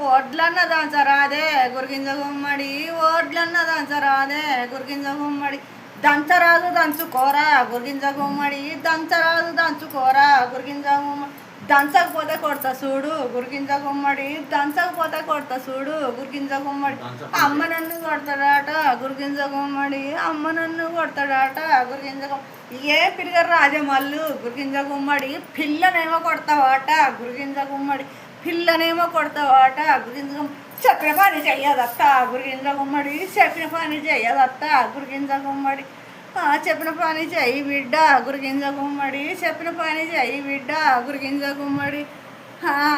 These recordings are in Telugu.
ఓడ్లన్న దంచరాదే గురిగింజ గుమ్మడి, ఓడ్లన్న దంచరాదే గురిగింజ గుమ్మడి, దంచరాదు దంచుకోరా గురిగింజ గుమ్మడి, దంచరాదు దంచుకోరా గురిగింజ గుమ్మడి, దంచకపోతే కొడతా చూడు గురిగింజ గుమ్మడి, దంచకపోతే కొడతా చూడు గురిగింజ గుమ్మడి, అమ్మ నన్ను కొడతాడాట గురిగింజ గుమ్మడి, అమ్మ నన్ను కొడతాడాట గురిగింజ గుమ్మడి, ఏ పిల్లగారు రాజమల్లు గురిగింజ గుమ్మడి, పిల్లనేమో కొడతావాట గురిగింజ గుమ్మడి, పిల్లనేమో కొడతావాట గురిగింజ గుమ్మడి, చెప్పిన పని చెయ్యదత్త గురిగింజ గుమ్మడి, చెప్పిన పని చెయ్యదత్త గురిగింజ గుమ్మడి, చెప్పిన పని చెయ్యి బిడ్డ గురిగింజ గుమ్మడి, చెప్పిన పని చెయ్యి బిడ్డ గురిగింజ గుమ్మడి,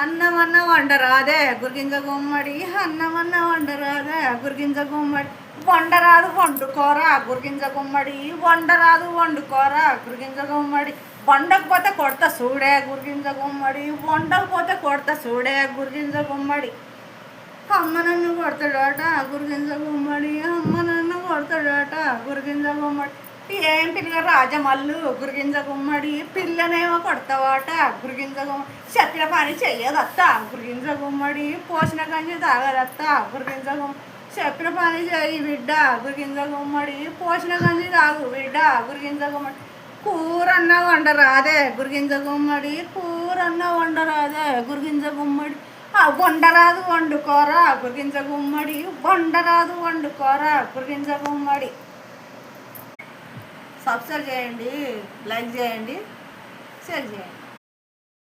అన్నమన్న వండరాదే గురిగింజ గుమ్మడి, అన్నమన్న వండరాదే గురిగింజ గుమ్మడి, వండరాదు వండుకోరా గురిగింజ గుమ్మడి, వండరాదు వండుకోరా గురిగింజ గుమ్మడి, వండకపోతే కొడతా చూడే గురిగింజ గుమ్మడి, వండకపోతే కొడతా చూడే గురిగింజ గుమ్మడి, అమ్మ నన్ను కొడతాడట గురిగింజ గుమ్మడి, అమ్మ నన్ను కొడతాడట గురిగింజ గుమ్మడి, ఏం పిల్ల రాజమల్లు గురిగింజ గుమ్మడి, పిల్లనేమో కొడతావాట గురిగింజ గుమ్మడి, చెప్పిన పని చెయ్యదత్త గురిగింజ గుమ్మడి, పోసిన గంజి తాగదత్త గురిగింజ గుమ్మడి, చెప్పిన పని చెయ్యి బిడ్డ గురిగింజ గుమ్మడి, పోసిన గంజి తాగు బిడ్డ గురిగింజ గుమ్మడి, కూరన్న వండరాదే గురిగింజ గుమ్మడి, కూరన్న వండరాదే గురిగింజ గుమ్మడి, వండరాదు వండుకోరా గురిగింజ గుమ్మడి, వండరాదు వండుకోరా గురిగింజ గుమ్మడి. సబ్స్క్రైబ్ చేయండి, లైక్ చేయండి, షేర్ చేయండి.